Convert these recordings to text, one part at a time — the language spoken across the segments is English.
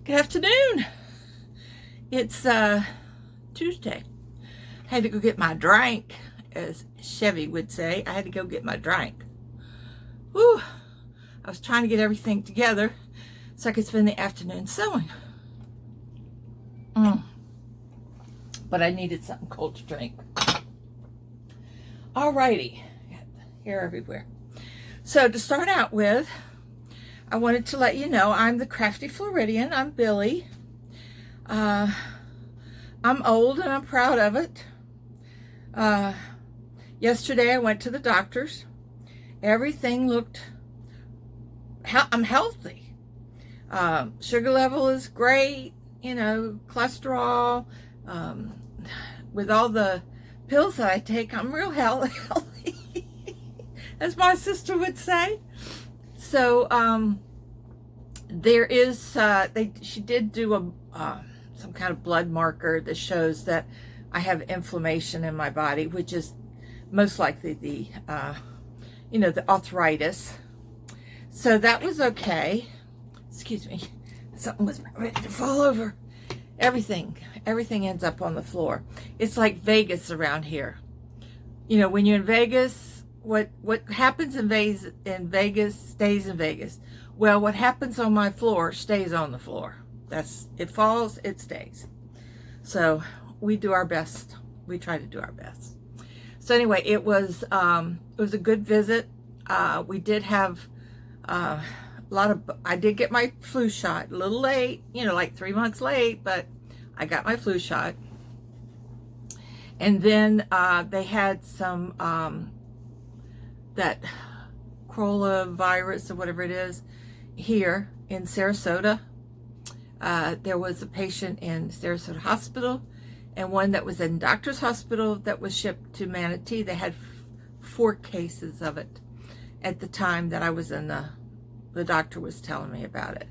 Good afternoon. It's Tuesday. I had to go get my drink, as Chevy would say. I had to go get my drink. Whew. I was trying to get everything together so I could spend the afternoon sewing. But I needed something cold to drink. Alrighty. Got hair everywhere. So to start out with, I wanted to let you know I'm the Crafty Floridian. I'm Billie. I'm old and I'm proud of it. Yesterday I went to the doctor's. Everything looked, I'm healthy. Sugar level is great, cholesterol. With all the pills that I take, I'm real healthy, as my sister would say. So there is, she did do some kind of blood marker that shows that I have inflammation in my body, which is most likely the arthritis. So that was okay. Excuse me, something was ready to fall over. Everything ends up on the floor. It's like Vegas around here. When you're in Vegas, what happens in Vegas stays in Vegas. Well, what happens on my floor stays on the floor. It falls, it stays. So we do our best. We try to do our best. So anyway, it was a good visit. We did have I did get my flu shot a little late, like 3 months late, but I got my flu shot. And then they had some that coronavirus or whatever it is here in Sarasota. There was a patient in Sarasota Hospital and one that was in Doctor's Hospital that was shipped to Manatee. They had 4 cases of it at the time that I was in the doctor was telling me about it.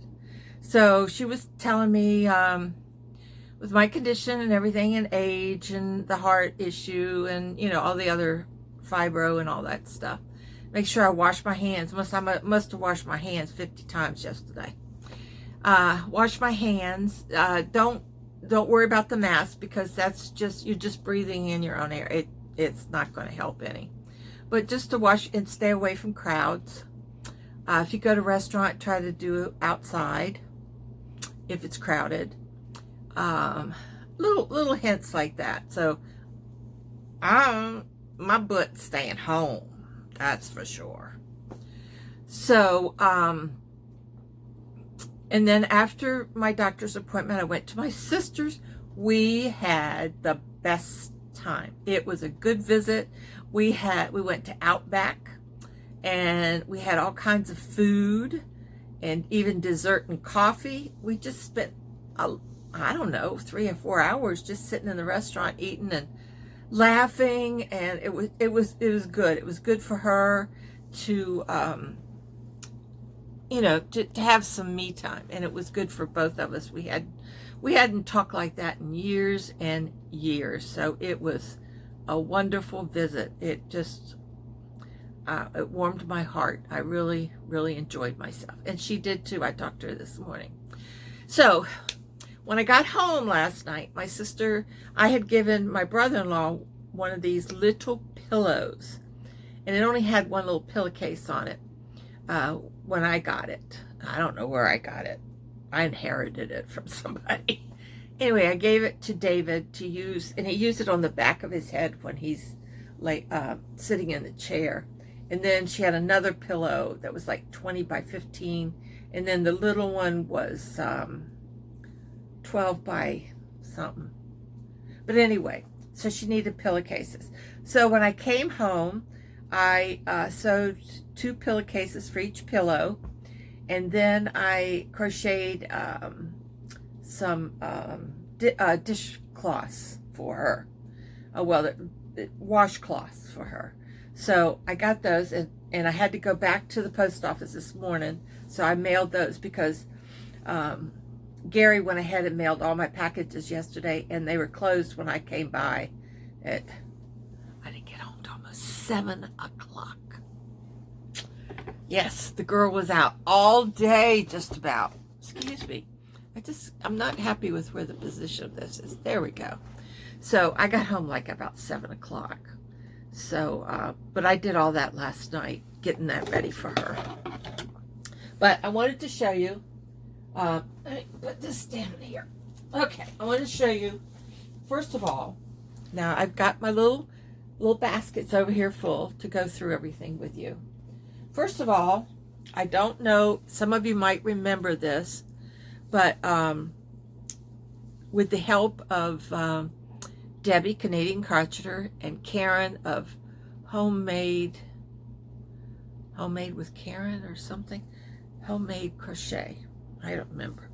So she was telling me with my condition and everything and age and the heart issue and, all the other fibro and all that stuff. Make sure I wash my hands. I must have washed my hands 50 times yesterday. Wash my hands. Don't worry about the mask because you're just breathing in your own air. It's not going to help any. But just to wash and stay away from crowds. If you go to a restaurant, try to do it outside if it's crowded. Little hints like that. So my butt's staying home. That's for sure. So, and then after my doctor's appointment, I went to my sister's. We had the best time. It was a good visit. We went to Outback and we had all kinds of food and even dessert and coffee. We just spent, I don't know, 3 or 4 hours just sitting in the restaurant eating and laughing, and it was good. It was good for her to to have some me time, and it was good for both of us. We hadn't talked like that in years and years, so it was a wonderful visit. It just it warmed my heart. I really enjoyed myself, and she did too. I talked to her this morning. So when I got home last night, my sister, I had given my brother-in-law one of these little pillows, and it only had one little pillowcase on it when I got it. I don't know where I got it. I inherited it from somebody. Anyway, I gave it to David to use, and he used it on the back of his head when he's sitting in the chair. And then she had another pillow that was like 20 by 15, and then the little one was 12 by something. But anyway, so she needed pillowcases. So when I came home, I sewed 2 pillowcases for each pillow, and then I crocheted some dishcloths for her. Washcloths for her. So I got those, and I had to go back to the post office this morning, so I mailed those because Gary went ahead and mailed all my packages yesterday, and they were closed when I came by. I didn't get home till almost 7 o'clock. Yes, the girl was out all day just about. Excuse me. I'm not happy with where the position of this is. There we go. So I got home like about 7 o'clock. So, but I did all that last night, getting that ready for her. But I wanted to show you, let me put this down here. Okay, I want to show you, first of all, now I've got my little baskets over here full to go through everything with you. First of all, I don't know, some of you might remember this, but with the help of Debbie, Canadian Crocheter, and Karen of Homemade with Karen or something, Homemade Crochet, I don't remember.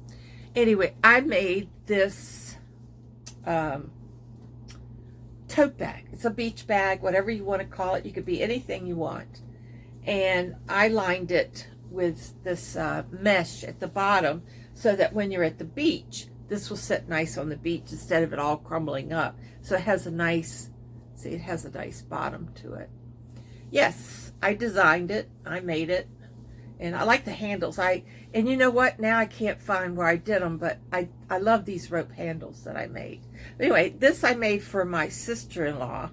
Anyway, I made this tote bag. It's a beach bag, whatever you want to call it. You could be anything you want. And I lined it with this mesh at the bottom so that when you're at the beach, this will sit nice on the beach instead of it all crumbling up. So it has a nice, see, it has a nice bottom to it. Yes, I designed it. I made it. And I like the handles. And you know what? Now I can't find where I did them, but I love these rope handles that I made. But anyway, this I made for my sister-in-law,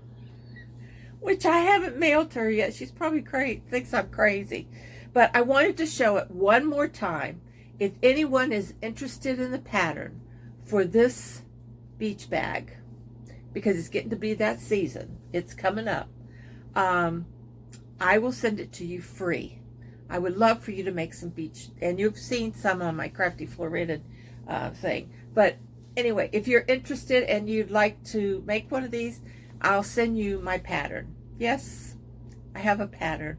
which I haven't mailed to her yet. She's probably thinks I'm crazy. But I wanted to show it one more time. If anyone is interested in the pattern for this beach bag, because it's getting to be that season, it's coming up, I will send it to you free. I would love for you to make some beach, and you've seen some on my Crafty Floridian thing. But anyway, if you're interested and you'd like to make one of these, I'll send you my pattern. Yes, I have a pattern.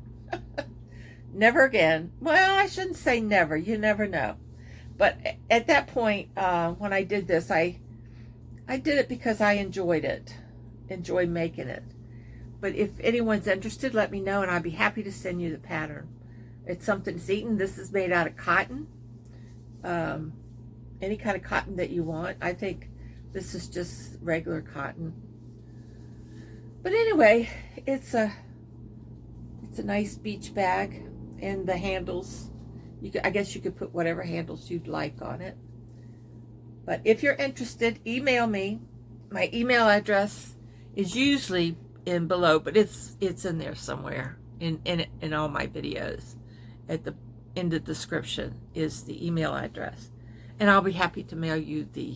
Never again. Well, I shouldn't say never. You never know. But at that point, when I did this, I did it because I enjoyed it. Enjoyed making it. But if anyone's interested, let me know, and I'd be happy to send you the pattern. It's something that's eaten. This is made out of cotton. Any kind of cotton that you want. I think this is just regular cotton. But anyway, it's a nice beach bag, and the handles, I guess you could put whatever handles you'd like on it. But if you're interested, email me. My email address is usually in below, but it's in there somewhere in all my videos. In the description is the email address, and I'll be happy to mail you the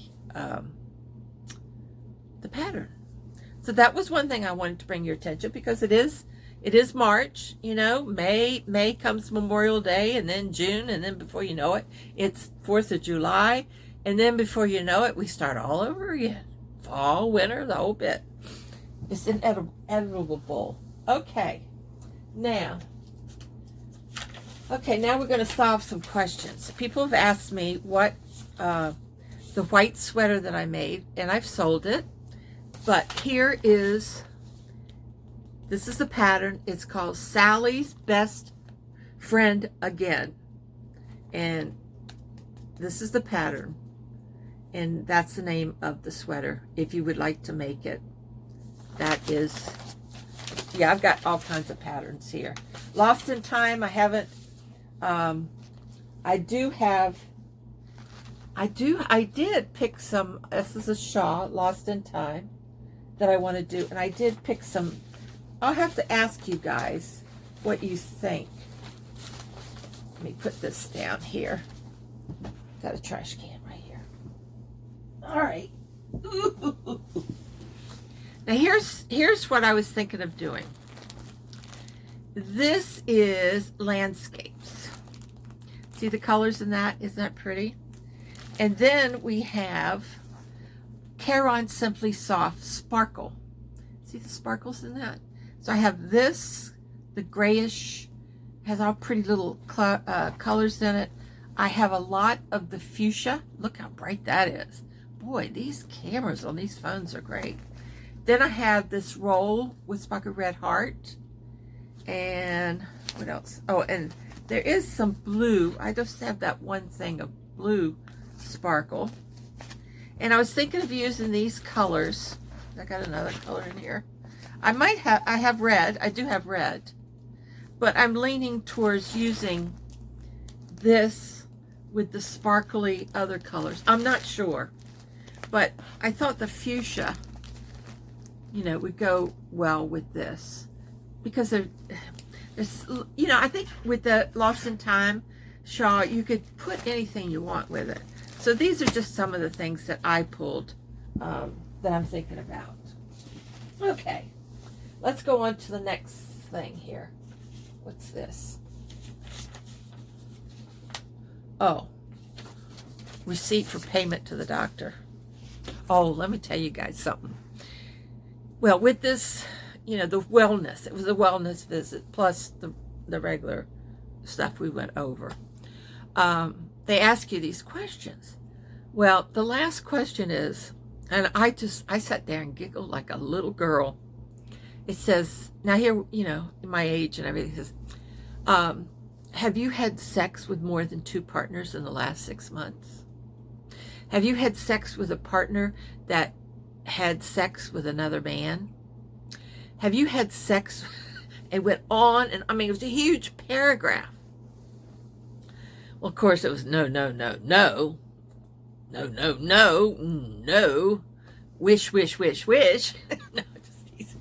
pattern. So that was one thing I wanted to bring your attention, because it is March. You know, May comes Memorial Day, and then June, and then before you know it, it's 4th of July, and then before you know it, we start all over again. Fall, winter, the whole bit. It's inevitable. Okay, now we're going to solve some questions. People have asked me what the white sweater that I made, and I've sold it. But this is the pattern. It's called Sally's Best Friend Again. And this is the pattern. And that's the name of the sweater, if you would like to make it. That is, yeah, I've got all kinds of patterns here. Lost in Time, I haven't, I did pick some, this is a shawl, Lost in Time, that I want to do, and I did pick some. I'll have to ask you guys what you think. Let me put this down here. Got a trash can right here. All right. Now here's what I was thinking of doing. This is landscapes. See the colors in that? Isn't that pretty? And then we have Caron Simply Soft Sparkle. See the sparkles in that? So I have this, the grayish, has all pretty little colors in it. I have a lot of the fuchsia. Look how bright that is. Boy, these cameras on these phones are great. Then I have this roll with Sparkle Red Heart. And what else? Oh, and there is some blue. I just have that one thing of blue sparkle. And I was thinking of using these colors. I got another color in here. I have red. I do have red. But I'm leaning towards using this with the sparkly other colors. I'm not sure, but I thought the fuchsia, you know, would go well with this, because there's, you know, I think with the Lost in Time shawl, you could put anything you want with it. So these are just some of the things that I pulled that I'm thinking about. Okay, let's go on to the next thing here. What's this? Oh, receipt for payment to the doctor. Oh, let me tell you guys something. Well, with this, you know, the wellness, it was a wellness visit plus the regular stuff we went over. They ask you these questions. Well, the last question is, and I sat there and giggled like a little girl. It says, now here, you know, my age and everything, it says, have you had sex with more than 2 partners in the last 6 months? Have you had sex with a partner that had sex with another man? Have you had sex? It went on, and I mean, it was a huge paragraph. Well, of course, it was no, no, no, no. No, no, no, no. Wish, wish, wish, wish. No, just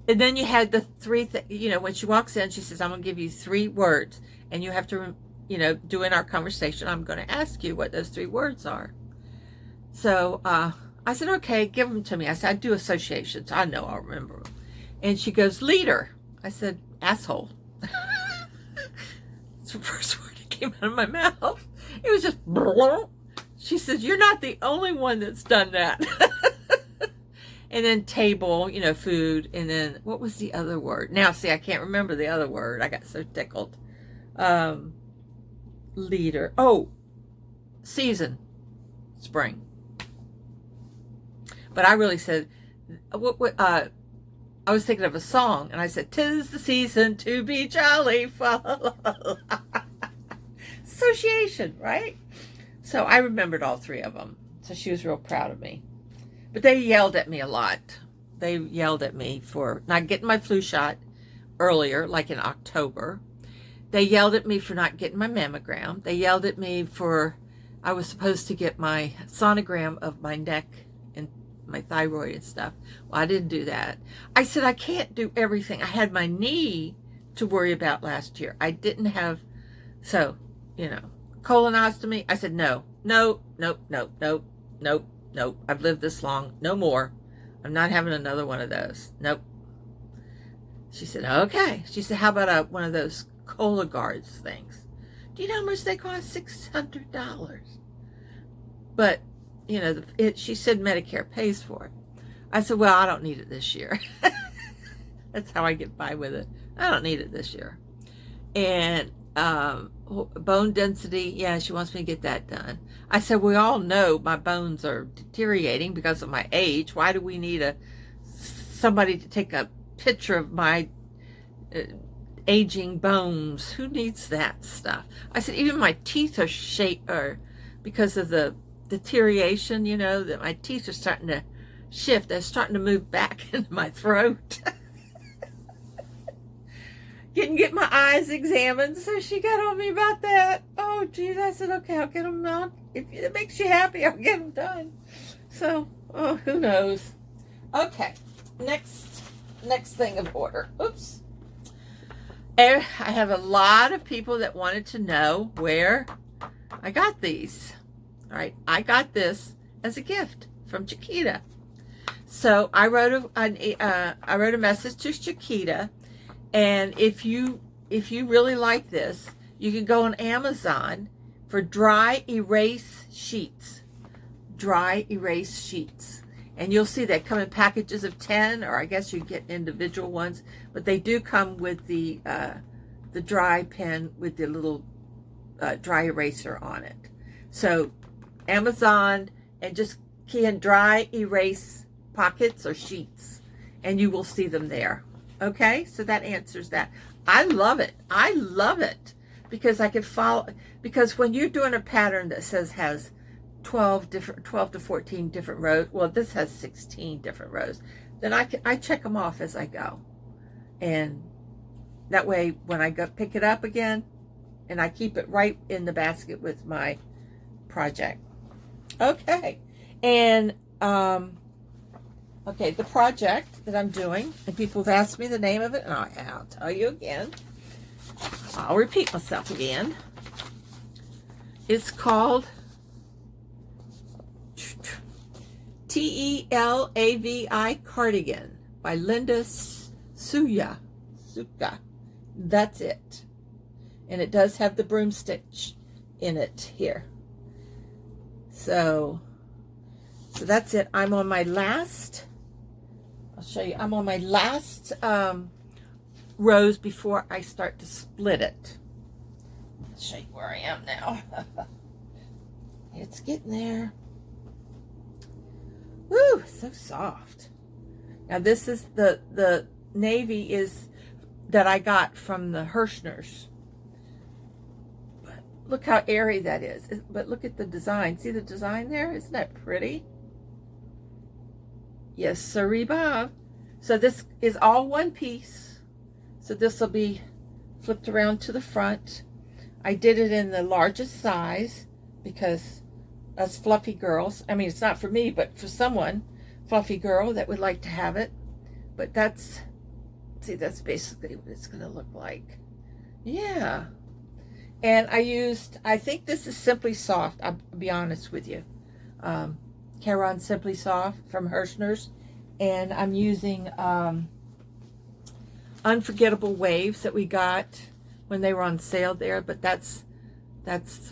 and then you had the 3 you know, when she walks in, she says, I'm going to give you 3 words, and you have to, you know, during our conversation, I'm going to ask you what those 3 words are. So I said, okay, give them to me. I said, I do associations. I know I'll remember them. And she goes, leader. I said, asshole. It's the first word that came out of my mouth. It was just, she says, you're not the only one that's done that. And then table, you know, food. And then what was the other word? Now, see, I can't remember the other word. I got so tickled. Leader. Oh, season. Spring. But I really said, I was thinking of a song, and I said, 'tis the season to be jolly. Association, right? So I remembered all 3 of them. So she was real proud of me. But they yelled at me a lot. They yelled at me for not getting my flu shot earlier, like in October. They yelled at me for not getting my mammogram. They yelled at me for, I was supposed to get my sonogram of my neck and my thyroid and stuff. Well, I didn't do that. I said, I can't do everything. I had my knee to worry about last year. I didn't have, so, you know, colonoscopy. I said, no, no, nope, nope, nope, nope, nope. I've lived this long. No more. I'm not having another one of those. Nope. She said, okay. She said, how about one of those Cologuards things? Do you know how much they cost? $600. But, you know, she said Medicare pays for it. I said, well, I don't need it this year. That's how I get by with it. I don't need it this year. And bone density, yeah, she wants me to get that done. I said, we all know my bones are deteriorating because of my age. Why do we need somebody to take a picture of my aging bones? Who needs that stuff? I said, even my teeth are shaped, or because of the deterioration, you know, that my teeth are starting to shift. They're starting to move back into my throat. Get my eyes examined. So she got on me about that. Oh, geez. I said, okay, I'll get them done. If it makes you happy, I'll get them done. So, oh, who knows? Okay, next thing of order. Oops. I have a lot of people that wanted to know where I got these. All right, I got this as a gift from Chiquita. So I wrote a message to Chiquita, and if you really like this, you can go on Amazon for dry erase sheets. Dry erase sheets. And you'll see they come in packages of 10, or I guess you get individual ones, but they do come with the dry pen with the little dry eraser on it. So Amazon, and just key in dry erase pockets or sheets, and you will see them there. Okay, so that answers that. I love it. I love it because I can follow, because when you're doing a pattern that has 12 to 14 different rows, well, this has 16 different rows, then I check them off as I go, and that way when I go pick it up again, and I keep it right in the basket with my project. Okay, and okay, the project that I'm doing, and people have asked me the name of it, and I'll tell you again. I'll repeat myself again. It's called T-E-L-A-V-I Cardigan by Linda Suka. That's it. And it does have the broomstick in it here. So that's it. I'm on my last, I'll show you, I'm on my last rows before I start to split it. I'll show you where I am now. It's getting there. Woo, so soft. Now this is the navy is that I got from the Hirschners. But look how airy that is. But look at the design. See the design there? Isn't that pretty? Yes, sirree, Bob. So this is all one piece. So this will be flipped around to the front. I did it in the largest size because us fluffy girls, I mean, it's not for me, but for someone, fluffy girl that would like to have it. But that's, see, that's basically what it's going to look like. Yeah. And I think this is Simply Soft, I'll be honest with you. Caron Simply Soft from Hirschner's. And I'm using Unforgettable Waves that we got when they were on sale there. But that's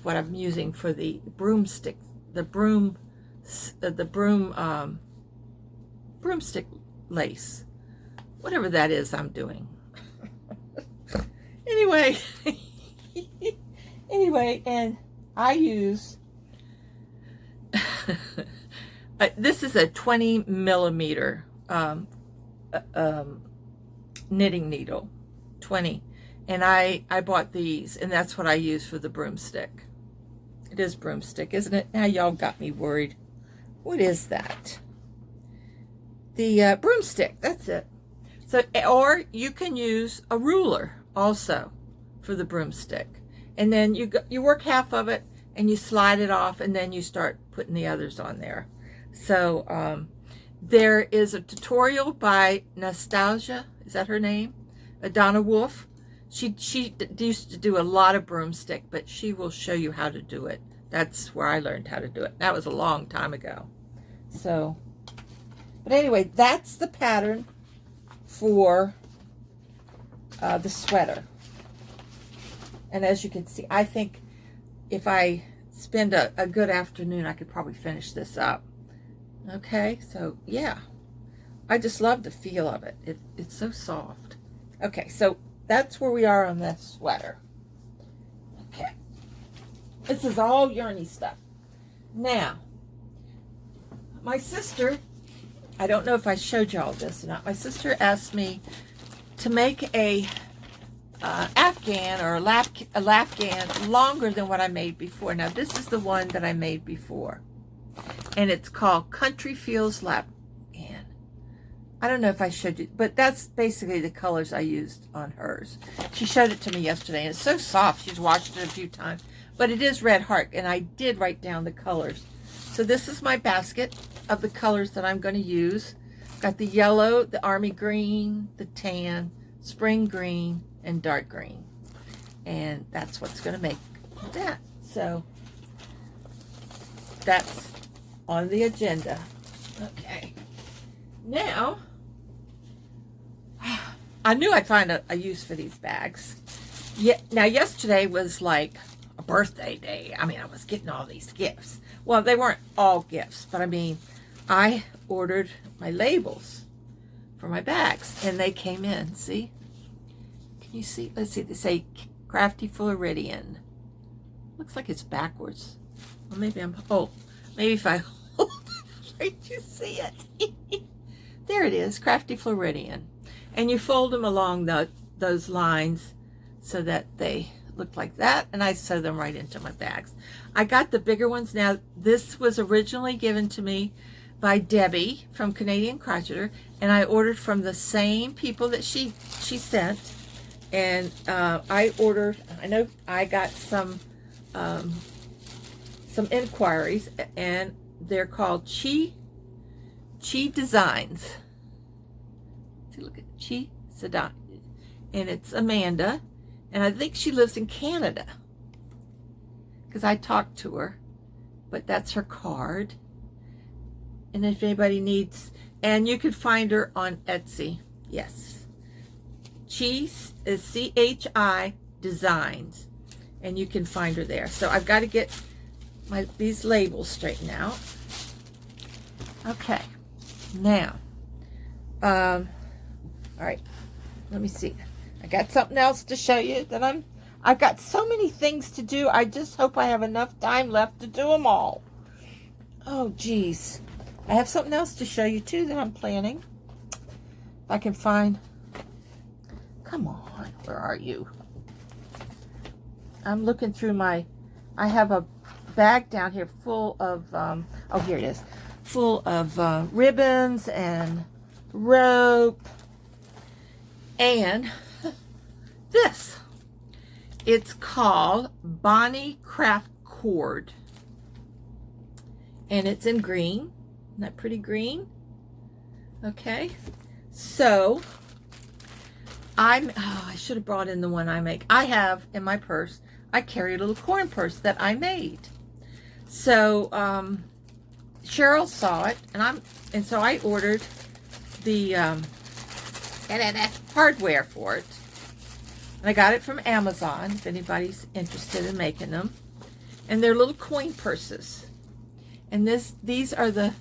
what I'm using for the broomstick, broomstick lace. Whatever that is I'm doing. Anyway, and I use, this is a 20 millimeter knitting needle, 20. And I bought these, and that's what I use for the broomstick. It is broomstick, isn't it? Now y'all got me worried. What is that? The broomstick, that's it. So, or you can use a ruler also for the broomstick. And then you work half of it, and you slide it off, and then you start putting the others on there. So, there is a tutorial by Nostalgia, is that her name? Donna Wolf. She used to do a lot of broomstick, but she will show you how to do it. That's where I learned how to do it. That was a long time ago. So, but anyway, that's the pattern for the sweater. And as you can see, I think if I spend a good afternoon, I could probably finish this up. Okay, so yeah. I just love the feel of it. It's so soft. Okay, so that's where we are on this sweater. Okay. This is all yarny stuff. Now, my sister, I don't know if I showed y'all this or not. My sister asked me to make a Afghan or a Lafghan longer than what I made before. Now, this is the one that I made before. And it's called Country Feels Lafghan. I don't know if I showed you, but that's basically the colors I used on hers. She showed it to me yesterday, and it's so soft. She's washed it a few times. But it is Red Heart, and I did write down the colors. So this is my basket of the colors that I'm going to use. Got the yellow, the army green, the tan, spring green, and dark green. And that's what's going to make that. So that's on the agenda. Okay. Now, I knew I'd find a use for these bags. Yeah. Now, yesterday was like a birthday day. I mean, I was getting all these gifts. Well, they weren't all gifts, but I mean, I ordered my labels for my bags, and they came in. See? Can you see? Let's see. They say Crafty Floridian. Looks like it's backwards. Well, maybe I'm. Oh, maybe if I hold it right, you see it. There it is, Crafty Floridian. And you fold them along those lines so that they look like that, and I sew them right into my bags. I got the bigger ones. Now, this was originally given to me by Debbie from Canadian Crocheter, and I ordered from the same people that she sent. And I ordered, I know I got some inquiries, and they're called Chi Designs. See, look at Chi Sedan. And it's Amanda, and I think she lives in Canada, because I talked to her, but that's her card. And if anybody needs, and you can find her on Etsy. Yes, Chi is CHI Designs, and you can find her there. So I've got to get these labels straightened out. Okay, now, all right, let me see. I got something else to show you that I've got so many things to do. I just hope I have enough time left to do them all. Oh, geez. I have something else to show you, too, that I'm planning. If I can find... Come on, where are you? I'm looking through my... I have a bag down here full of... oh, here it is. Full of ribbons and rope. And... this, it's called Bonnie Craft Cord, and it's in green. Isn't that pretty green? Okay, so I should have brought in the one I make. I have in my purse, I carry a little coin purse that I made. So Cheryl saw it, and so I ordered the hardware for it. And I got it from Amazon, if anybody's interested in making them. And they're little coin purses. And these are the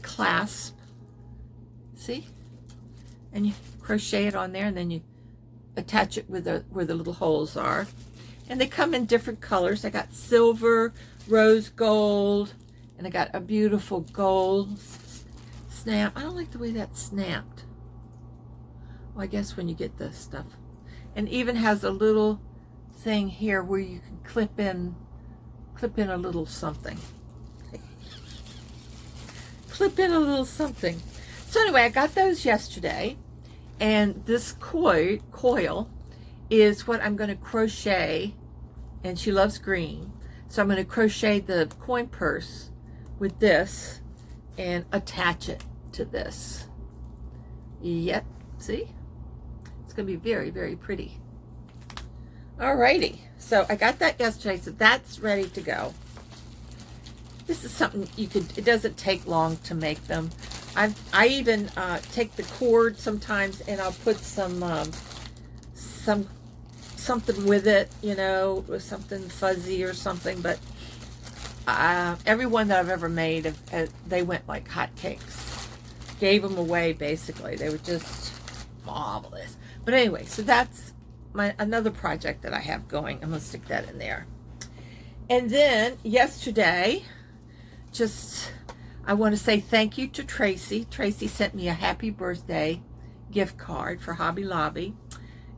clasp. See? And you crochet it on there, and then you attach it with where the little holes are. And they come in different colors. I got silver, rose gold, and I got a beautiful gold snap. I don't like the way that snapped. Well, I guess when you get the stuff. And even has a little thing here where you can clip in a little something. Clip in a little something. So anyway, I got those yesterday, and this coil is what I'm going to crochet, and she loves green, so I'm going to crochet the coin purse with this and attach it to this. Yep, see? Going to be very, very pretty. Alrighty, so I got that yesterday, so that's ready to go. This is something you could, it doesn't take long to make them. I even take the cord sometimes, and I'll put something with it, you know, with something fuzzy or something. But every one that I've ever made, they went like hotcakes. Gave them away, basically. They were just marvelous. But anyway, so that's another project that I have going. I'm going to stick that in there. And then yesterday, I want to say thank you to Tracy. Tracy sent me a happy birthday gift card for Hobby Lobby.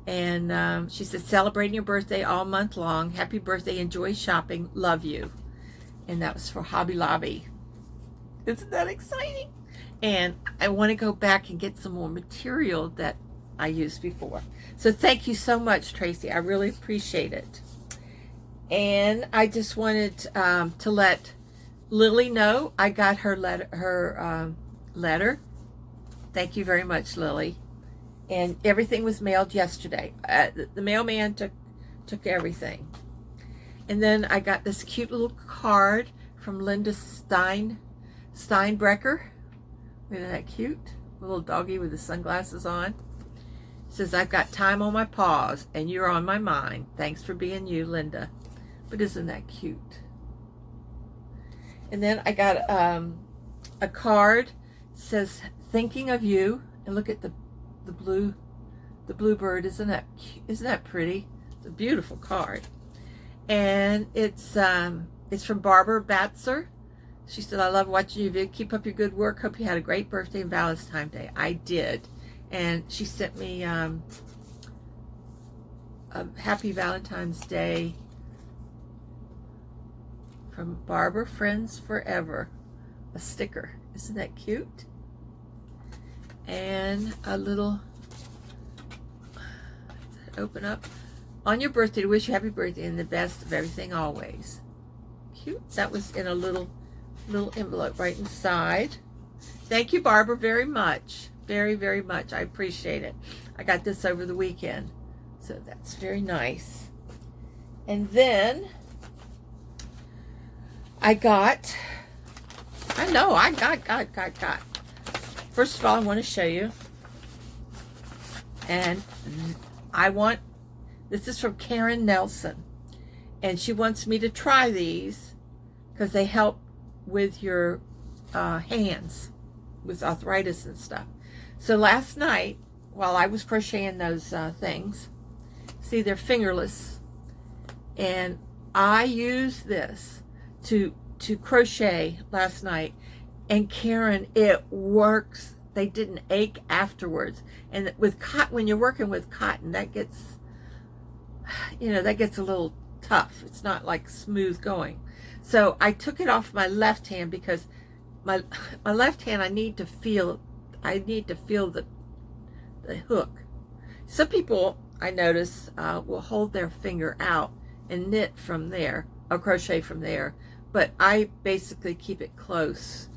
And she said, celebrating your birthday all month long. Happy birthday. Enjoy shopping. Love you. And that was for Hobby Lobby. Isn't that exciting? And I want to go back and get some more material that I used before. So thank you so much, Tracy. I really appreciate it. And I just wanted to let Lily know I got her letter. Thank you very much, Lily. And everything was mailed yesterday. The mailman took everything. And then I got this cute little card from Linda Steinbrecker. Isn't that cute? A little doggy with the sunglasses on. Says, I've got time on my paws, and you're on my mind. Thanks for being you, Linda. But isn't that cute? And then I got a card. Says, thinking of you. And look at the blue bird. Isn't that pretty? It's a beautiful card. And it's from Barbara Batzer. She said, I love watching you, Vic. Keep up your good work. Hope you had a great birthday and Valentine's Day. I did. And she sent me a happy Valentine's Day from Barbara Friends Forever. A sticker. Isn't that cute? And a little, open up on your birthday to wish you happy birthday and the best of everything always. Cute. That was in a little envelope right inside. Thank you, Barbara, very much. Very, very much. I appreciate it. I got this over the weekend, so that's very nice. And then I got. First of all, I want to show you. And this is from Karen Nelson. And she wants me to try these because they help with your hands, with arthritis and stuff. So last night, while I was crocheting those things, see, they're fingerless. And I used this to crochet last night, and Karen, it works. They didn't ache afterwards. And with cotton, when you're working with cotton, that gets, that gets a little tough. It's not like smooth going. So I took it off my left hand because my left hand, I need to feel the hook. Some people, I notice, will hold their finger out and knit from there, or crochet from there. But I basically keep it close.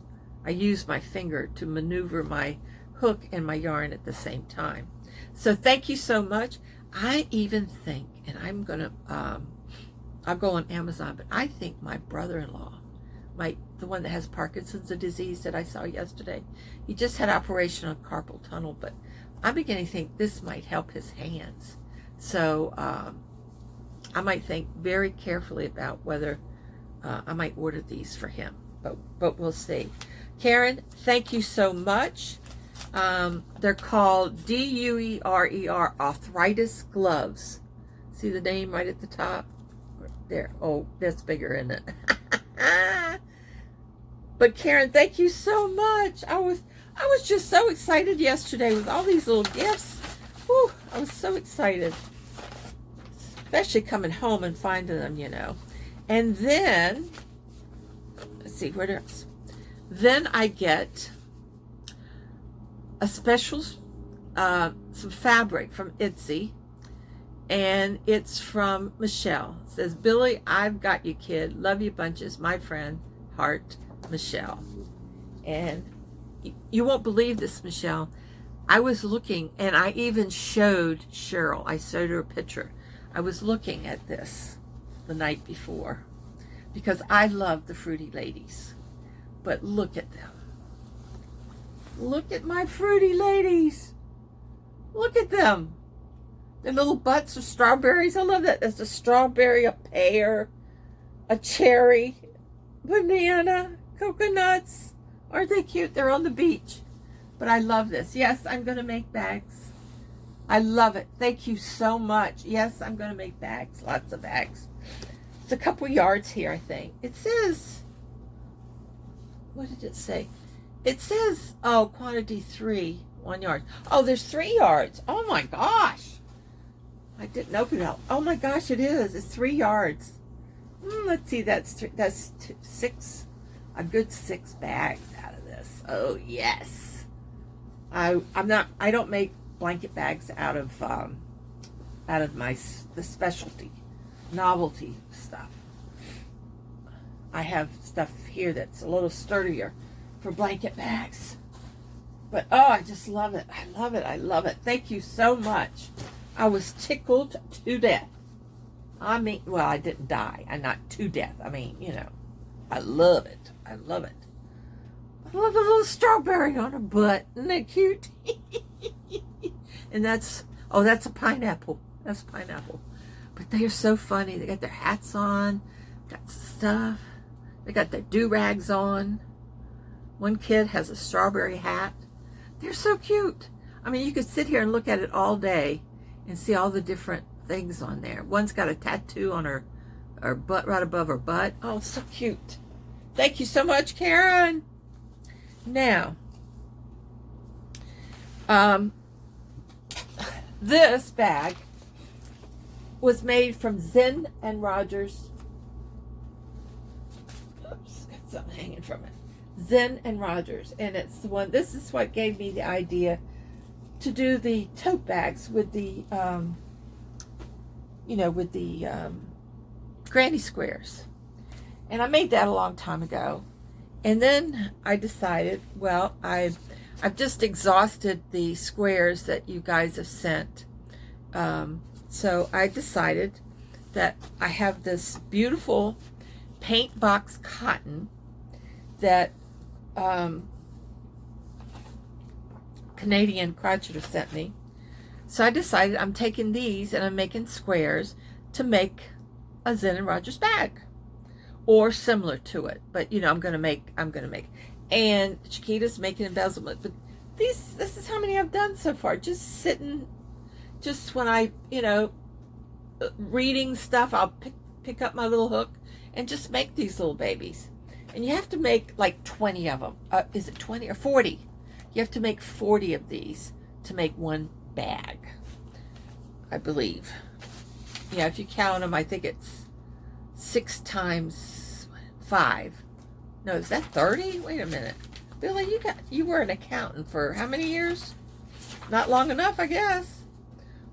I use my finger to maneuver my hook and my yarn at the same time. So thank you so much. I even think, and I'll go on Amazon, but I think my brother-in-law, the one that has Parkinson's disease that I saw yesterday, he just had operation on carpal tunnel, but I'm beginning to think this might help his hands. So I might think very carefully about whether I might order these for him, but we'll see. Karen, thank you so much. They're called DUERER arthritis gloves. See the name right at the top? There. Oh, that's bigger, isn't it? But Karen, thank you so much. I was just so excited yesterday with all these little gifts. Whew, I was so excited. Especially coming home and finding them, And then, let's see, what else? Then I get a special, some fabric from Etsy, and it's from Michelle. It says, Billie, I've got you, kid. Love you bunches. My friend, heart, Michelle. And you won't believe this, Michelle. I was looking, and I even showed Cheryl. I showed her a picture. I was looking at this the night before because I love the Fruity Ladies. But look at them. Look at my Fruity Ladies. Look at them. The little butts of strawberries. I love that. There's a strawberry, a pear, a cherry, banana, coconuts. Aren't they cute? They're on the beach. But I love this. Yes, I'm going to make bags. I love it. Thank you so much. Yes, I'm going to make bags. Lots of bags. It's a couple yards here, I think. It says, what did it say? It says, quantity 3, 1 yard. Oh, there's 3 yards. Oh my gosh. I didn't open it up. Oh my gosh, it is. It's 3 yards. Let's see, that's 6, a good 6 bags out of this. Oh yes. I don't make blanket bags out of the specialty novelty stuff. I have stuff here that's a little sturdier for blanket bags. But oh, I just love it. I love it. I love it. Thank you so much. I was tickled to death. I mean, well, I didn't die. I'm not to death. I mean, I love it. I love it. I love the little strawberry on her butt. Isn't that cute? And that's a pineapple. That's a pineapple. But they are so funny. They got their hats on, got stuff. They got their do-rags on. One kid has a strawberry hat. They're so cute. I mean, you could sit here and look at it all day and see all the different things on there. One's got a tattoo on her butt, right above her butt. Oh, so cute. Thank you so much, Karen. Now, this bag was made from Zen and Rogers. Oops, got something hanging from it. Zen and Rogers, and it's the one. This is what gave me the idea to do the tote bags with the with the granny squares. And I made that a long time ago. And then I decided, well, I've just exhausted the squares that you guys have sent. So I decided that I have this beautiful paint box cotton that Canadian crocheter sent me. So I decided I'm taking these and I'm making squares to make a Zen and Rogers bag, or similar to it. But I'm gonna make. And Chiquita's making embezzlement. But this is how many I've done so far. Just sitting, just when I reading stuff, I'll pick up my little hook and just make these little babies. And you have to make like 20 of them. Is it 20 or 40? You have to make 40 of these to make one bag, I believe. Yeah, if you count them, I think it's 6 times 5. No, is that 30? Wait a minute. Billy, you were an accountant for how many years? Not long enough, I guess.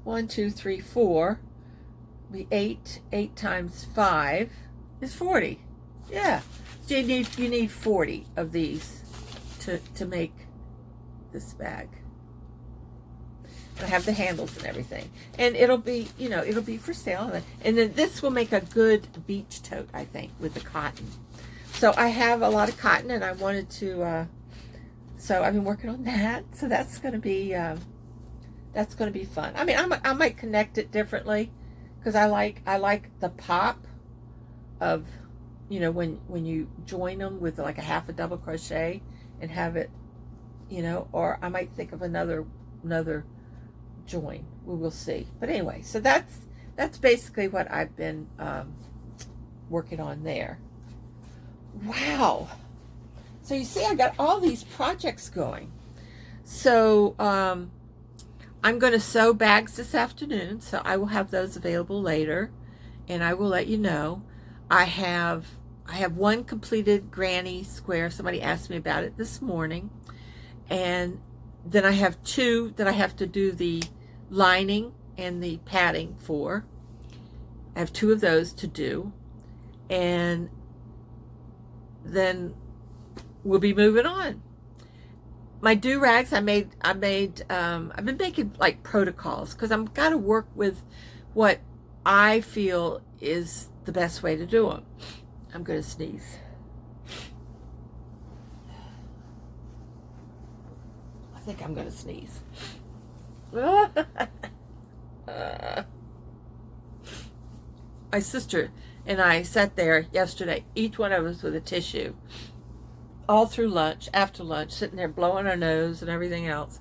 1, 2, 3, 4. Be 8. 8 times 5 is 40. Yeah. So you need 40 of these to make this bag. I have the handles and everything, and it'll be it'll be for sale. And then this will make a good beach tote, I think, with the cotton. So I have a lot of cotton, and I wanted to. So I've been working on that. So that's going to be fun. I mean, I might connect it differently, because I like the pop of when you join them with like a half a double crochet and have it, or I might think of another join. We will see. But anyway, so that's basically what I've been working on there. Wow. So you see, I got all these projects going. So I'm going to sew bags this afternoon, so I will have those available later, and I will let you know. I have one completed granny square. Somebody asked me about it this morning, and then I have 2 that I have to do the lining and the padding for. I have 2 of those to do, and then we'll be moving on. My do-rags, I've been making like protocols, because I'm got to work with what I feel is the best way to do them. I'm going to sneeze. I think I'm going to sneeze. My sister and I sat there yesterday, each one of us with a tissue, all through lunch, after lunch, sitting there blowing our nose and everything else.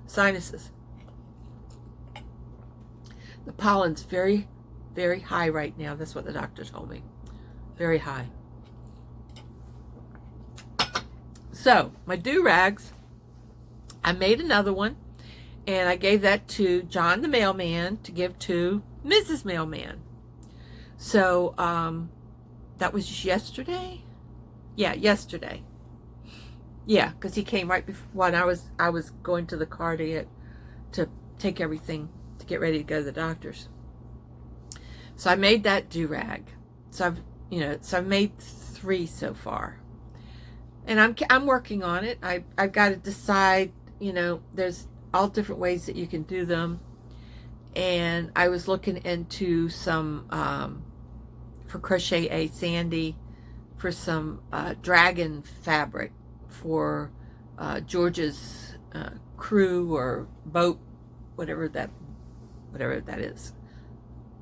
Sinuses. The pollen's very, very high right now. That's what the doctor told me. Very high. So, my do-rags, I made another one, and I gave that to John the mailman to give to Mrs. Mailman. So, that was yesterday? Yeah, yesterday. Yeah, because he came right before when I was going to the car to take everything to get ready to go to the doctor's. So I made that do-rag. So I've made 3 so far, and I'm working on it. I've got to decide. There's all different ways that you can do them, and I was looking into some for Crochet A Sandy for some dragon fabric for George's crew or boat, whatever that is.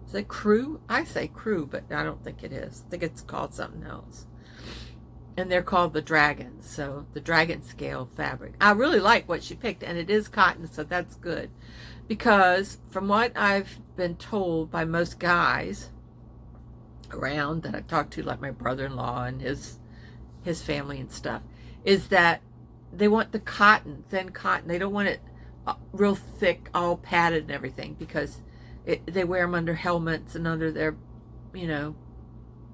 Is it crew? I say crew, but I don't think it is. I think it's called something else. And they're called the dragons. So the dragon scale fabric. I really like what she picked, and it is cotton, so that's good. Because from what I've been told by most guys around that I've talked to, like my brother-in-law and his family and stuff, is that they want the cotton, thin cotton. They don't want it real thick, all padded and everything, because they wear them under helmets and under their,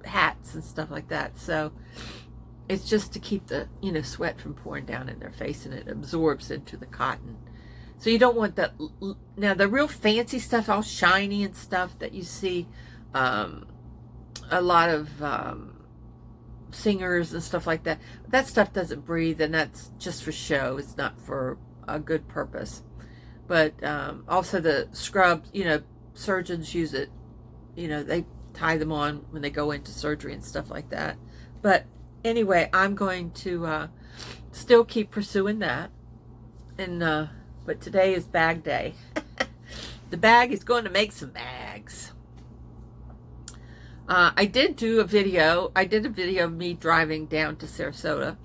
hats and stuff like that. So it's just to keep the, sweat from pouring down in their face, and it absorbs into the cotton. So you don't want that. Now, the real fancy stuff, all shiny and stuff that you see a lot of singers and stuff like that, that stuff doesn't breathe, and that's just for show. It's not for a good purpose. But also the scrubs, surgeons use it. They tie them on when they go into surgery and stuff like that. But anyway, I'm going to still keep pursuing that. And but today is bag day. The bag is going to make some bags. I did a video of me driving down to Sarasota.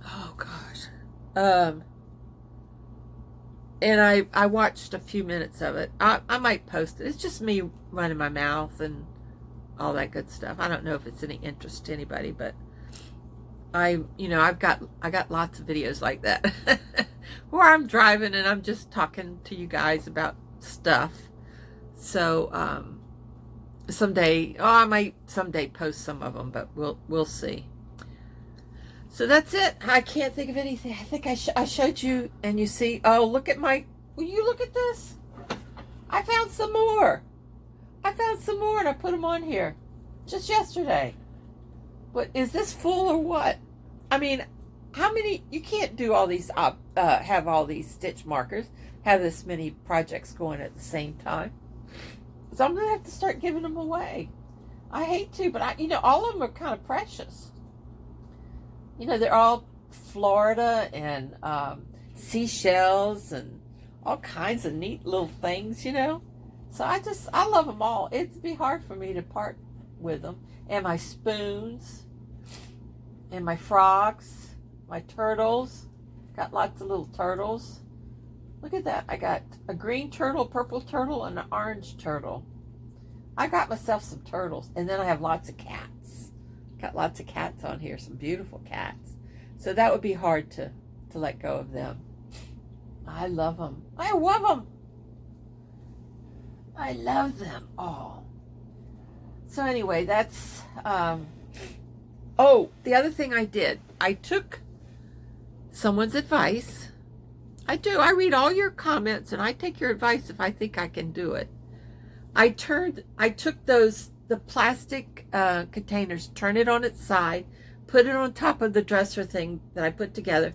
Oh gosh. And I watched a few minutes of it. I might post it. It's just me running my mouth and all that good stuff. I don't know if it's any interest to anybody, but I got lots of videos like that where I'm driving and I'm just talking to you guys about stuff. So someday, I might someday post some of them, but we'll see. So that's it. I can't think of anything. I think I showed you, and you see. Oh, look at will you look at this? I found some more. And I put them on here just yesterday. But is this full or what? I mean, how many? You can't do all these, have all these stitch markers, have this many projects going at the same time. So I'm going to have to start giving them away. I hate to, but all of them are kind of precious. They're all Florida and seashells and all kinds of neat little things, So I love them all. It'd be hard for me to part with them. And my spoons and my frogs, my turtles. Got lots of little turtles. Look at that. I got a green turtle, purple turtle, and an orange turtle. I got myself some turtles. And then I have lots of cats. Got lots of cats on here. Some beautiful cats. So that would be hard to let go of them. I love them. I love them. I love them all. So anyway, that's... the other thing I did. I took someone's advice. I do. I read all your comments and I take your advice if I think I can do it. I took the plastic containers, turn it on its side, put it on top of the dresser thing that I put together,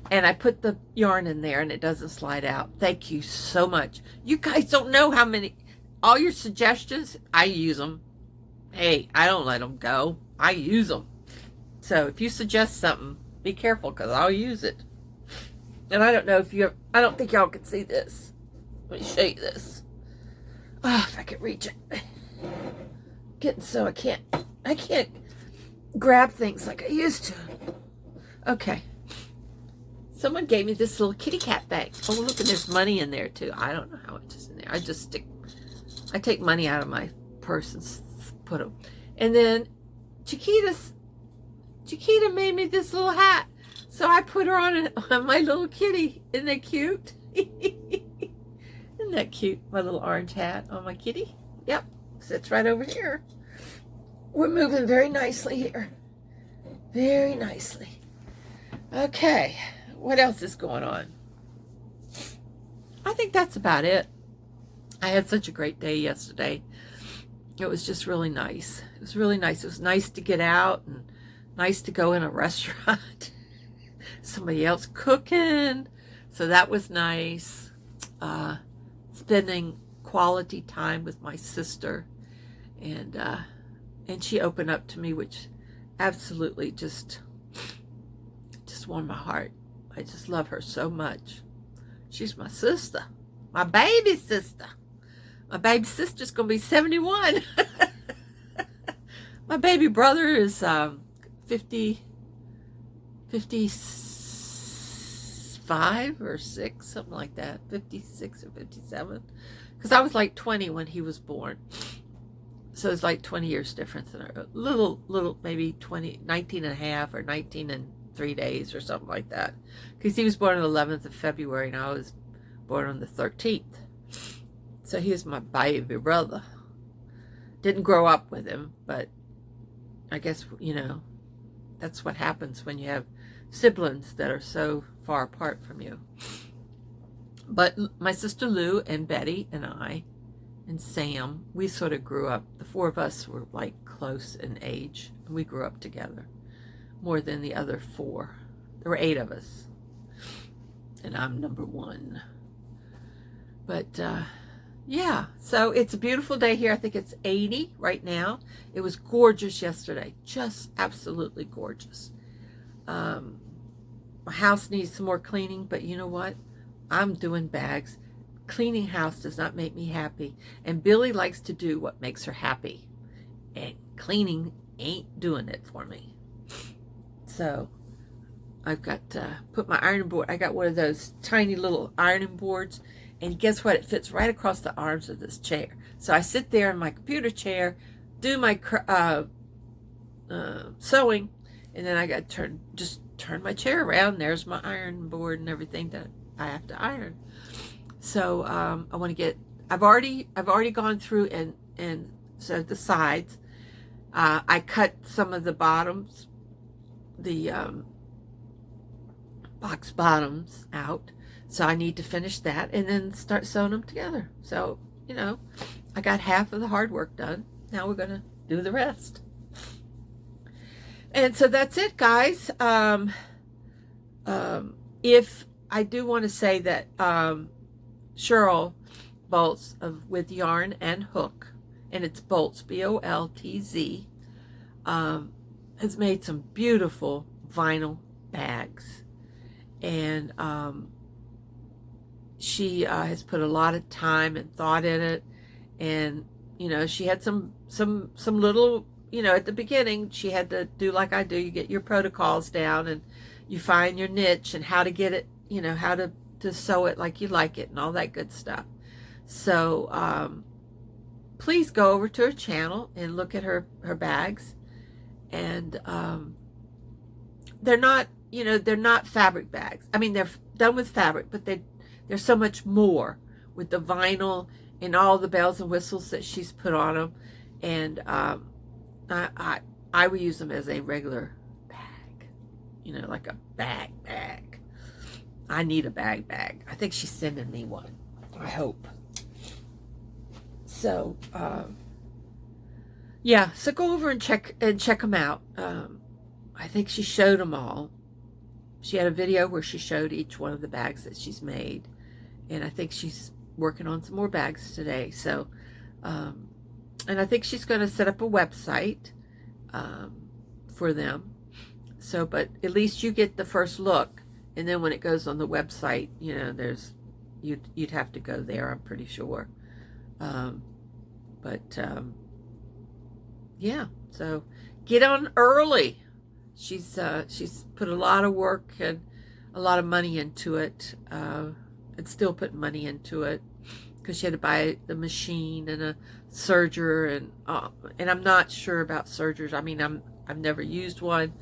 and I put the yarn in there and it doesn't slide out. Thank you so much. You guys don't know how many, all your suggestions, I use them. Hey, I don't let them go. I use them. So if you suggest something, be careful because I'll use it. And I don't know if I don't think y'all can see this. Let me show you this. Oh, if I could reach it. Getting so I can't grab things like I used to. Okay. Someone gave me this little kitty cat bag. Oh, look, and there's money in there too. I don't know how much is in there. I take money out of my purse and put them. And then Chiquita made me this little hat. So I put her on my little kitty. Isn't that cute? Isn't that cute? My little orange hat on my kitty. Yep. Sits right over here. We're moving very nicely here. Very nicely. Okay. What else is going on? I think that's about it. I had such a great day yesterday. It was just really nice. It was really nice. It was nice to get out and nice to go in a restaurant. Somebody else cooking. So that was nice. Spending quality time with my sister. And she opened up to me, which absolutely just warmed my heart. I just love her so much. She's my sister. My baby sister. My baby sister's going to be 71. My baby brother is 55 or 6, something like that. 56 or 57. Because I was like 20 when he was born. So it's like 20 years difference. In a little, maybe 19 and a half or 19 and 3 days or something like that. Because he was born on the 11th of February and I was born on the 13th. So he was my baby brother. Didn't grow up with him, but I guess, that's what happens when you have siblings that are so far apart from you. But my sister Lou and Betty and I and Sam, we sort of grew up. The four of us were like close in age. And we grew up together more than the other four. There were 8 of us. And I'm number 1. But yeah, so it's a beautiful day here. I think it's 80 right now. It was gorgeous yesterday. Just absolutely gorgeous. My house needs some more cleaning, but you know what? I'm doing bags. Cleaning house does not make me happy. And Billie likes to do what makes her happy. And cleaning ain't doing it for me. So I've got to put my ironing board. I got one of those tiny little ironing boards. And guess what? It fits right across the arms of this chair. So I sit there in my computer chair, do my sewing, and then I got to turn my chair around. There's my iron board and everything that I have to iron. So I want to get. I've already gone through and sewed the sides. I cut some of the bottoms, the box bottoms out. So I need to finish that and then start sewing them together. So, you know, I got half of the hard work done. Now we're going to do the rest. And so that's it, guys. If I do want to say that Cheryl Boltz with Yarn and Hook, and it's Boltz, B-O-L-T-Z, has made some beautiful vinyl bags. And she has put a lot of time and thought in it, and you know, she had some little, you know, at the beginning she had to do like I do. You get your protocols down and you find your niche and how to get it, you know, how to sew it like you like it and all that good stuff. So please go over to her channel and look at her bags. And they're not, you know, they're not fabric bags. I mean, they're done with fabric, but there's so much more with the vinyl and all the bells and whistles that she's put on them. And I would use them as a regular bag, you know, like a bag. I need a bag. I think she's sending me one. I hope. So, yeah, so go over and check them out. I think she showed them all. She had a video where she showed each one of the bags that she's made. And I think she's working on some more bags today. So, and I think she's going to set up a website for them. So, but at least you get the first look. And then when it goes on the website, you know, you'd have to go there, I'm pretty sure. Yeah, so get on early. She's put a lot of work and a lot of money into it, and still putting money into it, because she had to buy the machine and a serger, and I'm not sure about sergers. I mean, I've never used one,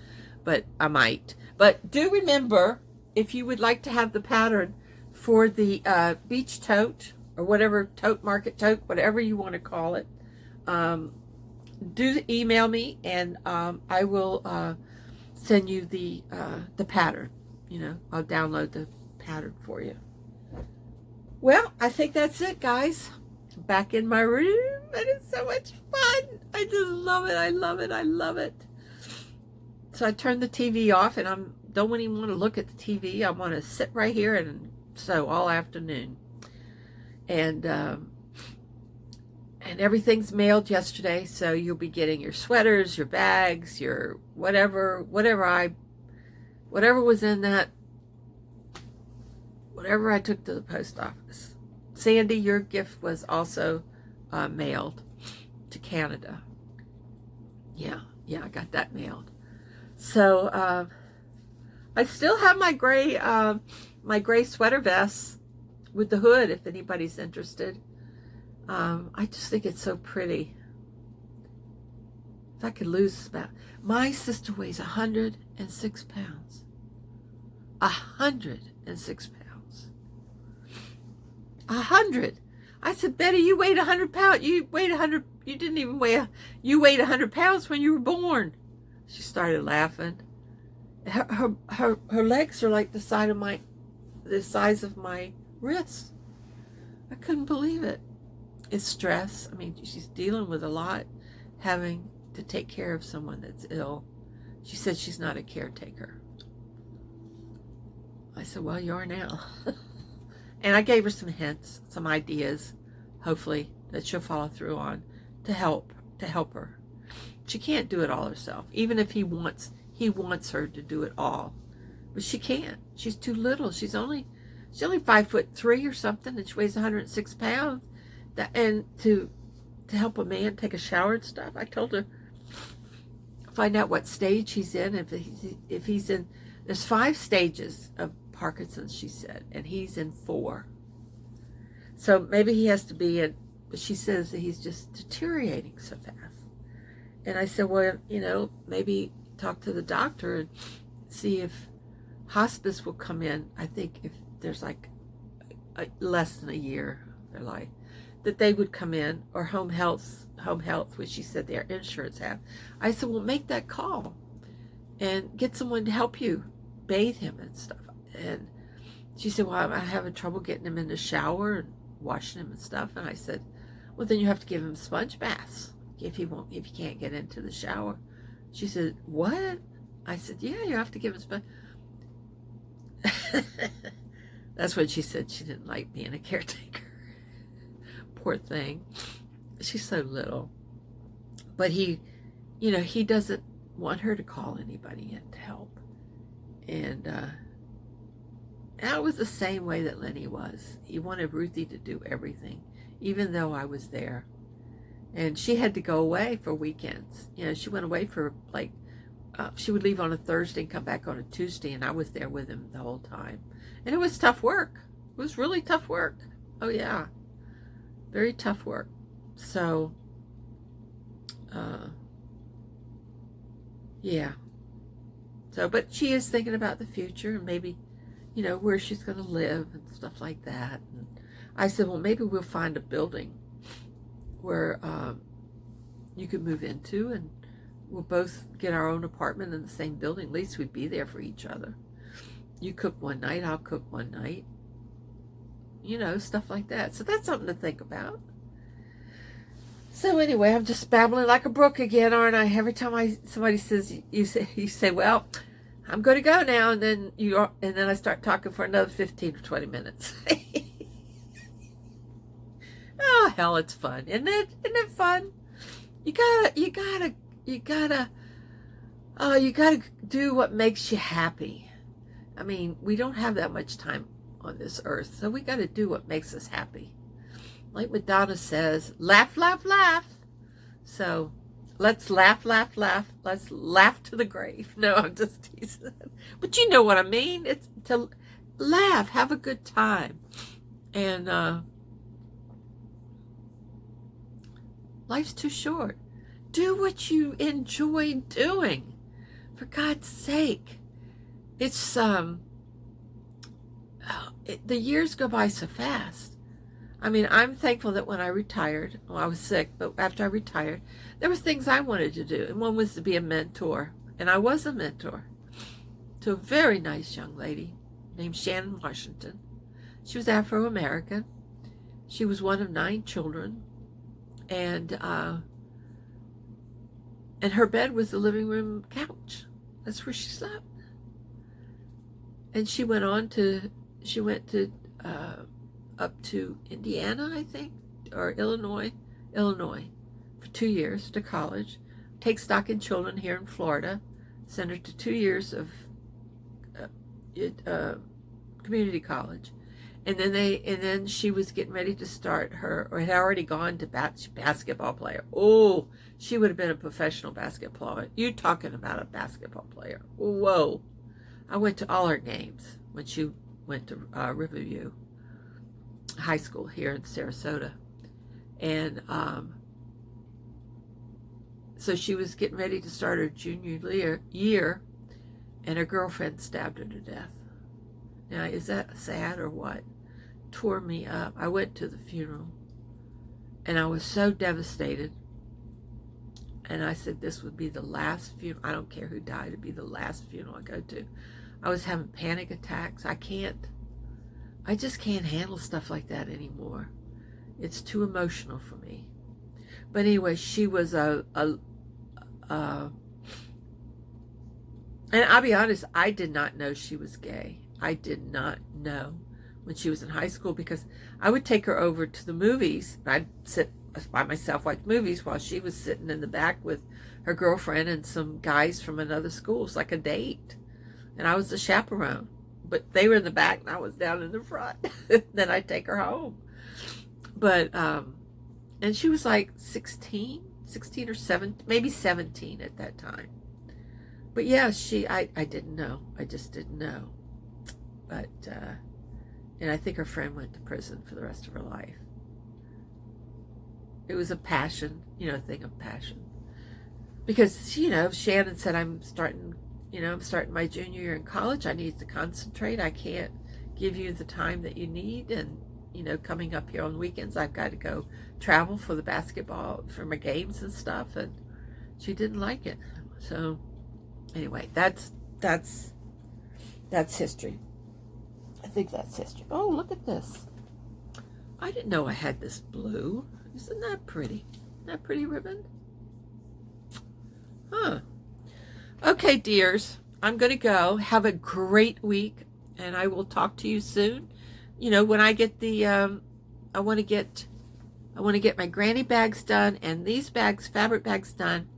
but I might. But do remember, if you would like to have the pattern for the beach tote, or whatever, tote, market tote, whatever you want to call it, do email me, and I will send you the pattern. You know, I'll download the pattern for you. Well, I think that's it, guys. Back in my room, and it's so much fun. I just love it. I love it. I love it. So I turned the TV off, and I don't even want to look at the TV. I want to sit right here and sew all afternoon. And everything's mailed yesterday, so you'll be getting your sweaters, your bags, your whatever was in that, whatever I took to the post office. Sandy, your gift was also mailed to Canada. Yeah, I got that mailed. So I still have my gray sweater vest with the hood, if anybody's interested. I just think it's so pretty. If I could lose about... My sister weighs 106 pounds. 106 pounds. 100. I said, Betty, you weighed 100 pounds. You weighed 100. You didn't even weigh... You weighed 100 pounds when you were born. She started laughing. Her legs are like the size of my wrist. I couldn't believe it. It's stress. I mean, she's dealing with a lot, having to take care of someone that's ill. She said she's not a caretaker. I said, well, you are now. And I gave her some hints, some ideas, hopefully, that she'll follow through on to help her. She can't do it all herself, even if he wants her to do it all. But she can't. She's too little. She's only 5'3" or something, and she weighs 106 pounds. And to help a man take a shower and stuff, I told her, find out what stage he's in. If he's in, there's 5 stages of Parkinson's, she said, and he's in 4. So maybe he has to be in, but she says that he's just deteriorating so fast. And I said, well, maybe talk to the doctor and see if hospice will come in. I think if there's like less than a year of their life, that they would come in, or home health, which she said their insurance have. I said, well, make that call and get someone to help you bathe him and stuff. And she said, well, I'm having trouble getting him in the shower and washing him and stuff. And I said, well, then you have to give him sponge baths if he can't get into the shower. She said, what? I said, yeah, you have to give him sponge. That's what she said. She didn't like being a caretaker. Poor thing. She's so little. But he doesn't want her to call anybody in to help. And that was the same way that Lenny was. He wanted Ruthie to do everything, even though I was there. And she had to go away for weekends. She went away for she would leave on a Thursday and come back on a Tuesday, and I was there with him the whole time. And it was tough work. It was really tough work. Oh, yeah. Very tough work. So, yeah. So, but she is thinking about the future and maybe, where she's going to live and stuff like that. And I said, well, maybe we'll find a building where you could move into, and we'll both get our own apartment in the same building. At least we'd be there for each other. You cook one night, I'll cook one night. Stuff like that. So that's something to think about. So anyway, I'm just babbling like a brook again, aren't I? Every time somebody says, you say, well, I'm going to go now, and then I start talking for another 15 or 20 minutes. Oh, hell, it's fun, isn't it? Isn't it fun? You gotta do what makes you happy. I mean, we don't have that much time on this earth, so we gotta do what makes us happy. Like Madonna says, laugh, laugh, laugh. So let's laugh, laugh, laugh. Let's laugh to the grave. No, I'm just teasing. But you know what I mean. It's to laugh, have a good time. And life's too short. Do what you enjoy doing. For God's sake. It's, the years go by so fast. I mean, I'm thankful that when I retired, well, I was sick, but after I retired, there were things I wanted to do. And one was to be a mentor. And I was a mentor to a very nice young lady named Shannon Washington. She was Afro-American. She was one of 9 children. And her bed was the living room couch. That's where she slept. And she went up to Indiana, I think, or Illinois for 2 years to college. Take stock in children here in Florida. Sent her to 2 years of community college. And then she was getting ready to start or had already gone to basketball player. Oh, she would have been a professional basketball player. You talking about a basketball player. Whoa. I went to all her games when she went to Riverview High School here in Sarasota. And so she was getting ready to start her junior year, and her girlfriend stabbed her to death. Now, is that sad or what? Tore me up. I went to the funeral, and I was so devastated. And I said, this would be the last funeral. I don't care who died. It'd be the last funeral I go to. I was having panic attacks. I can't I just can't handle stuff like that anymore. It's too emotional for me. But anyway, she was and I'll be honest, I did not know she was gay. I did not know when she was in high school, because I would take her over to the movies. I'd sit by myself, watch movies, while she was sitting in the back with her girlfriend and some guys from another school. It's like a date. And I was the chaperone. But they were in the back and I was down in the front. Then I'd take her home. But, and she was like 16 or 17, maybe 17 at that time. But yeah, I didn't know. I just didn't know. But, and I think her friend went to prison for the rest of her life. It was a passion, thing of passion. Because, Shannon said, I'm starting my junior year in college. I need to concentrate. I can't give you the time that you need. And, coming up here on weekends, I've got to go travel for the basketball, for my games and stuff. And she didn't like it. So anyway, that's history. I think that's history. Oh, look at this. I didn't know I had this blue. Isn't that pretty? Isn't that pretty ribbon? Huh. Okay, dears. I'm going to go. Have a great week, and I will talk to you soon. When I get the, I want to get my granny bags done and these bags, fabric bags done,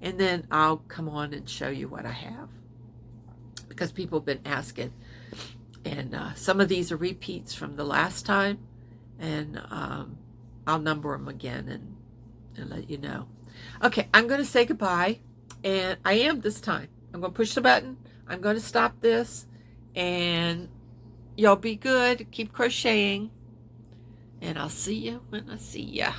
and then I'll come on and show you what I have, because people have been asking, and some of these are repeats from the last time, and I'll number them again and let you know. Okay, I'm going to say goodbye, and I am this time. I'm going to push the button. I'm going to stop this, and y'all be good. Keep crocheting, and I'll see you when I see ya.